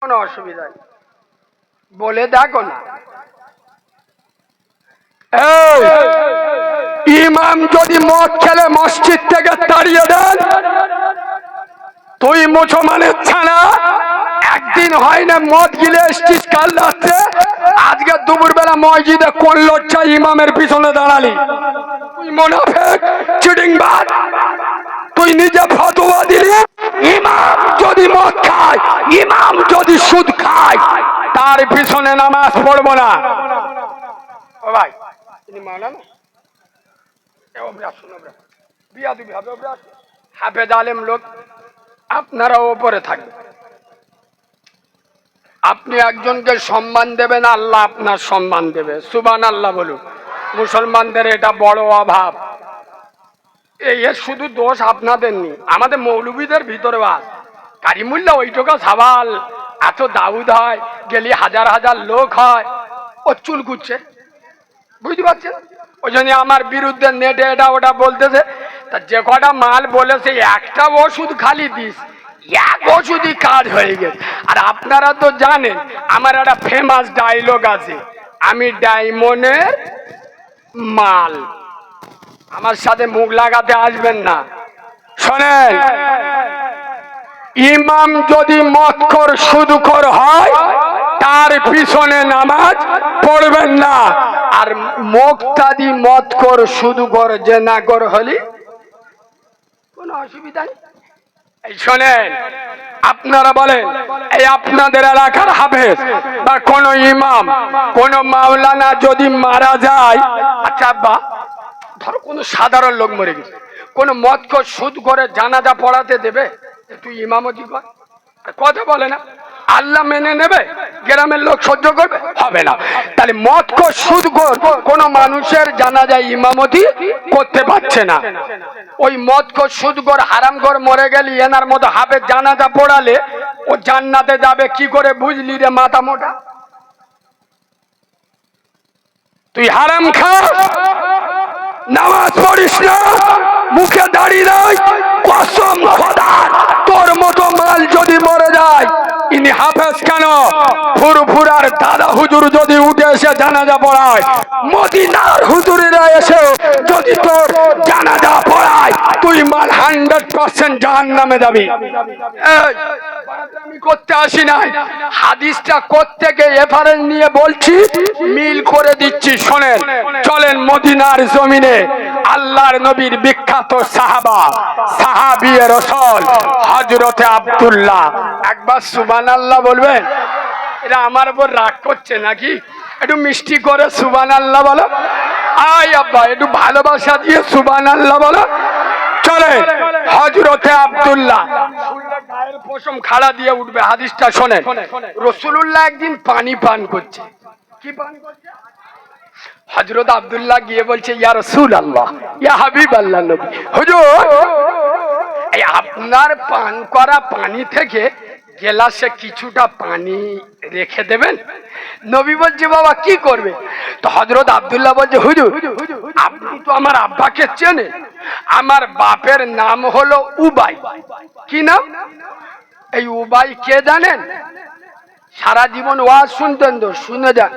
কোনো অসুবিধা নেই, বলে দেখো না। ইমাম যদি মদ খেলে মসজিদ থেকে তাড়িয়ে দেন, তুই মুসলমানের ছানা, একদিন হয় না মদ গিলে এসছিস কাল রাত্রে, আজকে দুপুর বেলা মসজিদে কোন লজ্জা ইমামের পিছনে দাঁড়ালি? তুই মুনাফিক, চিটিংবাজ। তুই নিজে ফতোয়া দিলি ইমাম যদি মদ খায়, ইমাম যদি সুদ খায়, তার পিছনে নামাজ পড়বো না। ও ভাই, তিনি মাওলানা হাফেজ আলেম লোক, আপনারা ওপরে থাকবেন। আপনি একজনকে সম্মান দেবেন, আল্লাহ আপনার সম্মান দেবে। সুবহানাল্লাহ বলুন। মুসলমানদের এটা বড় অভাব। এর শুধু দোষ আপনাদের নেই, আমাদের মৌলবীদের ভিতরে বাস। কারিমুল্লাহ ওইটুকু সাবাল, এত দাউদ হয়, গেলি হাজার হাজার লোক হয়, ও চুল কুচ্ছে, বুঝতে পারছেন? ওই জন্য আমার বিরুদ্ধে নেটে এটা ওটা বলতেছে। তা যে কটা মাল বলেছে, একটা ওষুধ খালি দিস, এক ওষুধই কাজ হয়ে গেছে। আর আপনারা তো জানেন আমার একটা ফেমাস ডায়লগ আছে, আমি ডায়মন্ডের মাল। আমার সাথে মুখ লাগাতে আসবেন না। শোনেন, ইমাম যদি মদখোর সুদখোর হয়, তার পিছনে নামাজ পড়বেন না। আর মুক্তাদি মদখোর সুদখোর জেনাখোর হলে কোনো অসুবিধা নেই। এই শোনেন, আপনারা বলেন এই আপনাদের এলাকার হাফেজ বা কোন ইমাম, কোন মাওলানা যদি মারা যায়, আচ্ছা বা ধরো কোনো সাধারণ লোক মরে গেছে, কোন মদখোর সুদখোরে জানাজা পড়াতে দেবে? তুই ইমামতি কর, কথা বলে না। আল্লাহ মেনে নেবে? গ্রামের লোক সহ্য করবে? হবে না। তাহলে মদখোর সুদখোর কোন মানুষের জানাজায় ইমামতি করতে পারছে না। ওই মদখোর সুদখোর হারামখোর মরে গেলে এনার মতো হাফেজ জানাজা পড়ালে ও জান্নাতে যাবে কি করে, বুঝলি রে মাথা মোটা? তুই হারাম খাস, নামাজ পড়িস না, মুখে দাড়ি নাই, কসম খোদার তোর মতো মাল যদি মরে যায়, ইনি হাফেজ কেন, ফুরফুরার দাদা হুজুর যদি উঠে এসে জানাজা পড়ায়, মদিনার হুজুরেরা এসে যদি তোর জানাজা পড়ায়, তুই মাল 100% জাহান্নামে যাবি। আমি করতে আসি নাই, হাদিসটা কোত্থেকে রেফারেন্স নিয়ে বলছি, মিল করে দিচ্ছি। শোনেন, চলেন মদিনার জমিনে আল্লাহর নবীর বিখ্যাত সাহাবা, সাহাবিয়ে রাসূল হযরতে আব্দুল্লাহ, একবার সুবহানাল্লাহ বলবেন? এরা আমার উপর রাগ করছে নাকি? একটু মিষ্টি করে সুবহানাল্লাহ বলো। আয় আব্বা, একটু ভালোবাসা দিয়ে সুবহানাল্লাহ বলো। চলেন হযরতে আব্দুল্লাহ, গায়ের পশম খাড়া দিয়ে উঠবে। হাদিসটা শোনেন, রাসূলুল্লাহ একদিন পানি পান করছে। কি পান করছে? হযরত আব্দুল্লাহ গিয়ে বলছে, ইয়া রাসূলুল্লাহ, ইয়া হাবিবাল্লাহ নবী, হুজুর এই আপনার পান করা পানি থেকে গ্লাসে কিছুটা পানি রেখে দেবেন। নবী বলছে, বাবা কি করবে? তো হযরত আব্দুল্লাহ বলছে, হুজুর আপনি তো আমার আব্বাকে চেনেন, আমার বাপের নাম হলো উবাই। কি নাম? এই উবাই কে জানেন? সারা জীবন ওয়াজ শুনতেন তো, শুনে যান।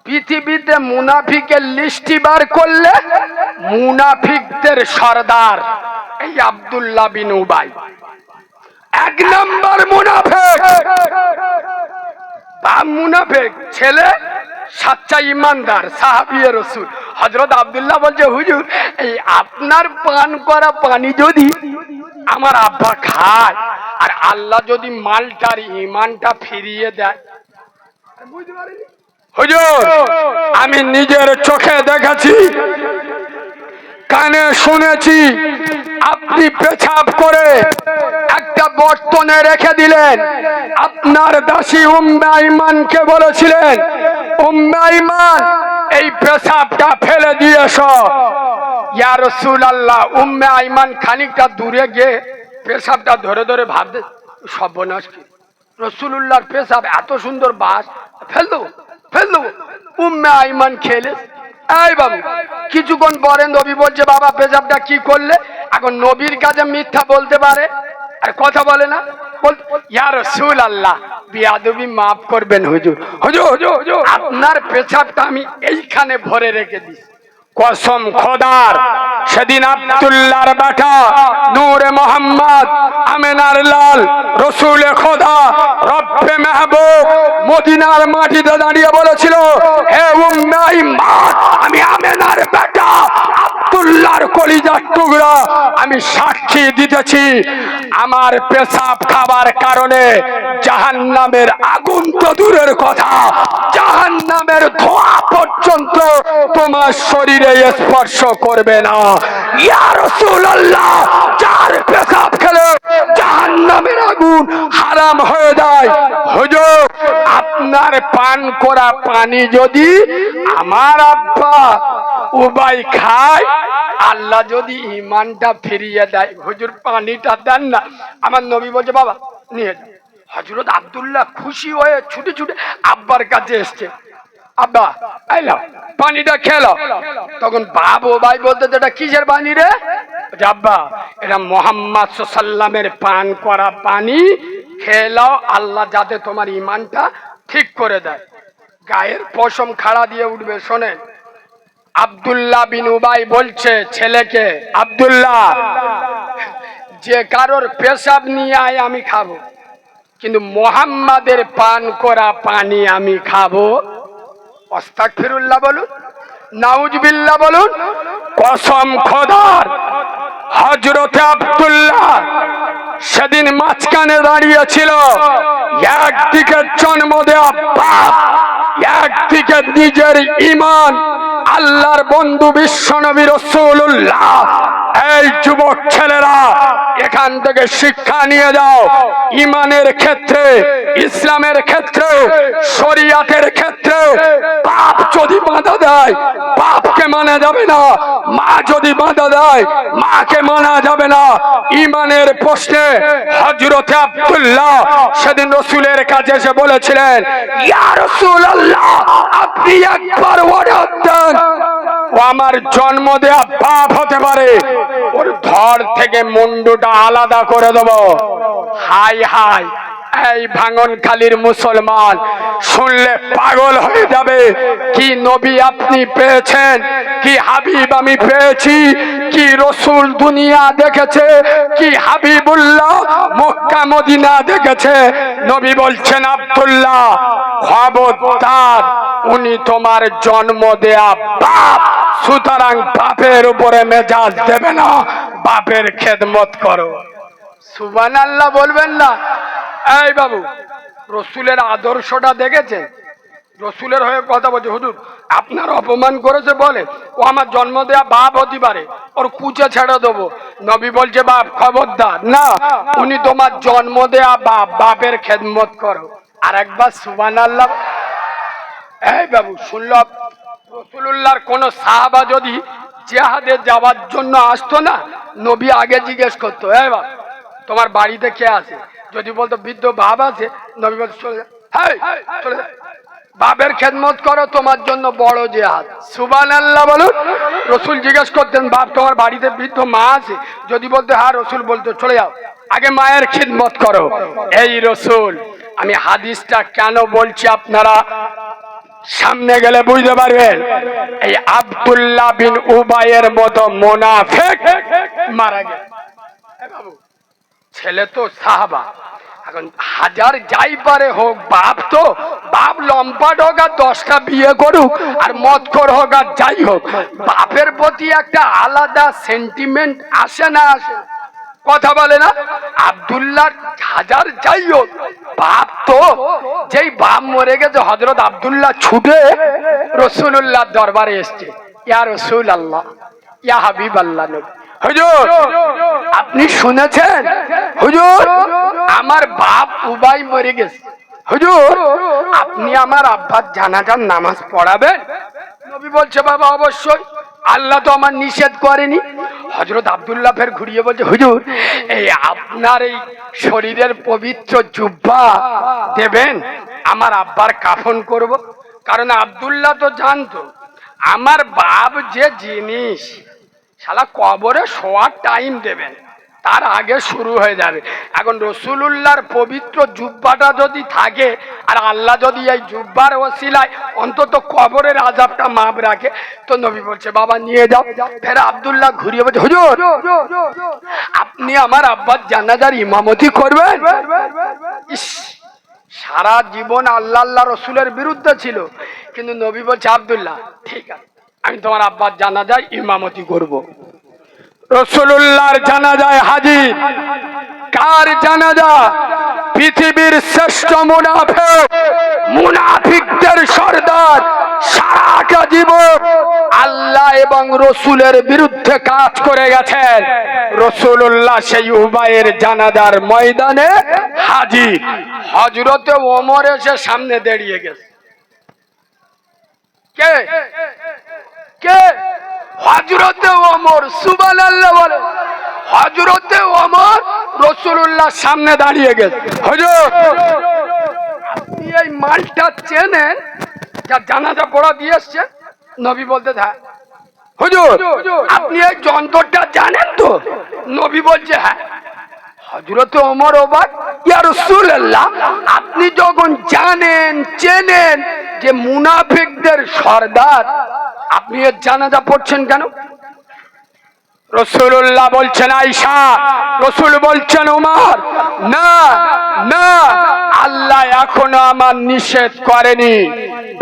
পৃথিবীতে মুনাফিকের লিস্টি বার করলে মুনাফিকদের সর্দার এই আব্দুল্লাহ বিন উবাই, 1 নম্বর মুনাফিক। বা মুনাফিক ছেলে, সাচ্চা ইমানদার, সাহাবিয়ে রাসূল। হযরত আব্দুল্লাহ বলছে, হুজুর এই আপনার পান করা পানি যদি আমার আব্বা খায়, আর আল্লাহ যদি মালটার ইমানটা ফিরিয়ে দেয়। বুঝতে পারিনি হুজুর, আমি নিজের চোখে দেখেছি, কানে শুনেছি, আপনি পেছাব করে একটা বর্তনে রেখে দিলেন। আপনার দাসী উম্মে আইমানকে বলেছিলেন, উম্মে আইমান এই পেছাবটা ফেলে দিয়েছ। ইয়া রাসূলুল্লাহ, উম্মে আইমান খানিকটা দূরে গিয়ে পেছাবটা ধরে ধরে ভাবতে, সর্বনাশ কি, রাসূলুল্লাহর পেছাব এত সুন্দর বাস, ফেল দেবো ফেল দেবো। উম্মে আইমান খেলে এই বাবু, কিছুক্ষণ পরে নবী বলছে, বাবা পেশাবটা কি করলে? এখন নবীর কাছে মিথ্যা বলতে পারে আর কথা বলে না। ইয়া রাসূলুল্লাহ, বিয়াদবি মাফ করবেন হুজুর। হুজুর হুজুর আপনার পেছাবটা আমি এইখানে ভরে রেখে দিই, কসম খোদার। সেদিন আব্দুল্লাহর বেটা নূরে মোহাম্মদ আমেনার লাল রসুলে খোদা রব্বে মেহবুব মদিনার মাটিতে দাঁড়িয়ে বলেছিল, হে উম্মে ইম্মাত, আমি আমেনার বেটা আব্দুল্লাহর কলিজার টুকরা, আমি সাক্ষী দিতেছি আমার পেশাব খাবার কারণে জাহান্নামের আগুন তো দূরের কথা, জাহান্নামের ধোঁয়া পর্যন্ত তোমার শরীরে স্পর্শ করবে না। ইয়া রাসূলুল্লাহ, যার পেশাব খেলে জাহান্নামের আগুন হারাম হয়ে যায়। হুজুর আপনার পান করা পানি যদি আমার আব্বা উবাই খায়, আল্লাহ যদি ঈমানটা ফিরিয়ে দেয়, হুজুর পানিটা দেন না। আমার নবী বলছে বাবা নিয়ে যাও। হযরত আব্দুল্লাহ খুশি হয়ে ছুটে ছুটে আব্বার কাছে এসছে, আব্বা আইলাম পানিটা খেলো। তখন বাবু ভাই বলতে এটা কিসের পানি রে? আব্বা এটা মুহাম্মদ সাল্লামের পান করা পানি, খেলাও, আল্লাহ যাতে তোমার ঈমানটা ঠিক করে দেয়। গায়ের পশম খাড়া দিয়ে উঠবে। শোনেন, আব্দুল্লাহ বিন উবাই বলছে ছেলেকে, আব্দুল্লাহ যে কারোর পেশাব নিয়ে আয় আমি খাবো, কিন্তু মুহাম্মাদের পান করা পানি আমি খাবো। আস্তাগফিরুল্লাহ বলুন, নাউজুবিল্লাহ বলুন। কসম খোদার, হযরতে আব্দুল্লাহ সেদিন মাঝখানে দাঁড়িয়েছিল। একদিকে জন্ম দেওয়া বাপ, একদিকে নিজের ঈমান, আল্লাহর বন্ধু বিশ্বনবী রাসূলুল্লাহ। এই যুবক ছেলেরা এখান থেকে শিক্ষা নিয়ে যাও। ঈমানের ক্ষেত্রে, ইসলামের ক্ষেত্রে, শরীয়তের ক্ষেত্রে বাপ যদি বাধা দেয় বাপকে মানা যাবে না, মা যদি বাধা দেয় মাকে মানা যাবে না। ঈমানের প্রশ্নে হযরতে আব্দুল্লাহ সেদিন রাসূলের কাছে এসে বলেছিলেন, ইয়া রাসূলুল্লাহ, আপনি একবার অর্ডার দেন, ও আমার জন্ম দেয়া বাপ হতে পারে, ওর ধর থেকে মুন্ডুটা আলাদা করে দেব। হাই হাই, এই ভাঙনখালীর মুসলমান শুনলে পাগল হয়ে যাবে। কি নবী আপনি পেয়েছেন, কি হাবিব আমি পেয়েছি, কি রসুল দুনিয়া দেখেছে, কি হাবিবুল্লাহ মক্কা মদিনা দেখেছে। নবী বলছেন, আব্দুল্লাহ খবরদার, উনি তোমার জন্ম দেয়া বাপ, সুতরাং বাপের উপরে মেজাজ দেবে না, বাপের খেদমত করো। সুবহানাল্লাহ বলবেন না? এই বাবু, রসুলের আদর্শটা দেখেছেন? রসুলের হয়ে কথা বলছে, হুজুর আপনার অপমান করেছে বলে ও আমার জন্ম দেয়া বাপ হতে পারে, ওর কুচে ছেড়ে দেবো। নবী বলছে বাপ খবরদার না, উনি তোমার জন্ম দেয়া বাপ, বাপের খেদমত করো। আর একবার সুবহানাল্লাহ। এই বাবু শুনল, রাসূলুল্লাহর কোন সাহাবা যদি জিহাদে যাওয়ার জন্য আসতো না, নবী আগে জিজ্ঞেস করতো, এই বাপ তোমার বাড়িতে কে আছে? যদি বলতো বৃদ্ধ বাপ আছে, নবী বলতো চলে যা, হেই চলে যা, বাপের খেদমত করো, তোমার জন্য বড় জিহাদ। সুবহানাল্লাহ বলুন। রসুল জিজ্ঞেস করতেন, বাপ তোমার বাড়িতে বৃদ্ধ মা আছে? যদি বলতো হ্যাঁ, রসুল বলতো চলে যাও, আগে মায়ের খিদমত করো। এই রসুল। আমি হাদিসটা কেন বলছি আপনারা সামনে গেলে বুঝতে পারবেন। এই আব্দুল্লাহ বিন উবাইয়ের মতো মুনাফিক মারা গেছে। বাবু ছেলে তো সাহাবা, এখন হাজার যাই পারে হোক, বাপ তো বাপ লম্পাট হোক আর 10টা বিয়ে করুক আর মদখোর হোক আর যাই হোক, বাপের প্রতি একটা আলাদা সেন্টিমেন্ট আসে না? আসে? কথা বলে না? আব্দুল্লাহ হাজার যাই হোক বাপ তো, যেই বাপ মরে গেছে হযরত আব্দুল্লাহ ছুটে রাসূলুল্লাহর দরবারে এসেছে, ইয়া রাসূলুল্লাহ, ইয়া হাবিবাল্লাহ, নবী হুজুর আপনি শুনেছেন হুজুর আমার বাপ উবাই মরে গেছে, হুজুর আপনি আমার আব্বার জানাজার নামাজ পড়াবেন? নবী বলছে বাবা অবশ্যই, আল্লাহ তো আমার নিষেধ করেনি। হযরত আব্দুল্লাহ ফের ঘুরিয়ে বলছে, হুজুর এই আপনার এই শরীরের পবিত্র জুব্বা দেবেন, আমার আব্বার কাফন করব। কারণ আব্দুল্লাহ তো জানতো আমার বাপ যে জিনিস, শালা কবরে শোয়ার টাইম দেবেন, তার আগে শুরু হয়ে যাবে। এখন রসুলুল্লাহর পবিত্র জুব্বাটা যদি থাকে আর আল্লাহ যদি এই জুব্বার ওসিলায় অন্তত কবরের আযাবটা মাপ রাখে, তো নবী বলছে বাবা নিয়ে যাও। ফের আব্দুল্লাহ ঘুরিয়ে বলছে হুজুর আপনি আমার আব্বার জানাজার ইমামতি করবেন। ইস, সারা জীবন আল্লাহ আল্লাহ রসুলের বিরুদ্ধে ছিল, কিন্তু নবী বলছে আব্দুল্লাহ ঠিক আছে আমি তোমার আব্বার জানাজায় ইমামতি করব। রসুলুল্লাহর জানাজায় হাজির। কার জানাজা? পৃথিবীর শ্রেষ্ঠ মুনাফিক, মুনাফিকদের সর্দার, সারাটা জীবন আল্লাহ এবং রসুলের বিরুদ্ধে কাজ করে গেছেন। রসুলুল্লাহ সেই উবাইয়ের জানাজার ময়দানে হাজির। হযরতে ওমর এসে সামনে দাঁড়িয়ে গেছে। কে কে? হযরতে ওমর। সুবহানাল্লাহ বলে। হযরতে ওমর রাসূলুল্লাহ সামনে দাঁড়িয়ে গেছে। হুজুর আপনি এই মালটা চেনেন যা জানাজা পড়া দিয়ে এসছে? নবী বলতে হ্যাঁ। হুজুর আপনি এই যন্ত্রটা জানেন তো? নবী বলছে হ্যাঁ। হযরতে ওমর অবাক, ইয়া রাসূলুল্লাহ আপনি যখন জানেন চেনেন যে মুনাফিকদের সর্দার, আপনি এর জানাজা পড়ছেন কেন? রাসূলুল্লাহ বলছেন আয়েশা, রাসূল বলছেন ওমর, না না আল্লাহ এখনো আমার নিষেধ করেনি।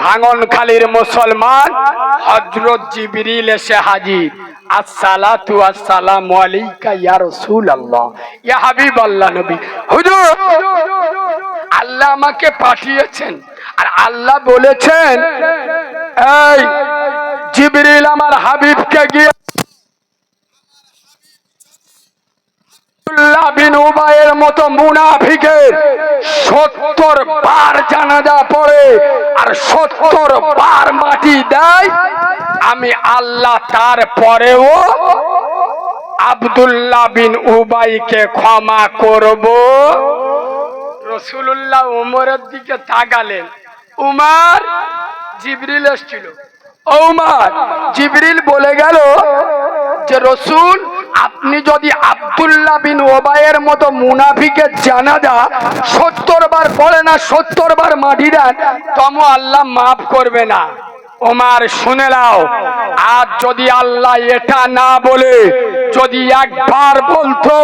ভাঙনখালীর মুসলমান হযরত জিবরিল এসে হাজির। আসসালাতু ওয়াসসালামু আলাইকা ইয়া রাসূলুল্লাহ, ইয়া হাবিবাল্লাহ নবী। হুজুর আল্লাহ আমাকে পাঠিয়েছেন আর আল্লাহ বলেছেন এই জিবরিল আমার হাবিবকে গিয়ে আব্দুল্লাহ বিন উবাইয়ের মতো মুনাফিকের 70 বার জানাজা পড়ে আর 70 বার মাটি দেয়, আমি আল্লাহ তার পরেও আব্দুল্লাহ বিন উবাইকে ক্ষমা করব। রাসূলুল্লাহ ওমরের দিকে তাকালেন। উমর, জিবরিল এসেছিল। ওমর, জিবরিল বলে গেল যে রাসূল আপনি যদি আব্দুল্লাহ বিন উবাইয়ের মতো মুনাফিকের জানাজা 70 বার পড়ে না 70 বার মাটি দেন, তমো আল্লাহ মাফ করবে না। ওমর শুনে নাও, আজ যদি আল্লাহ এটা না বলে যদি একবার বলতো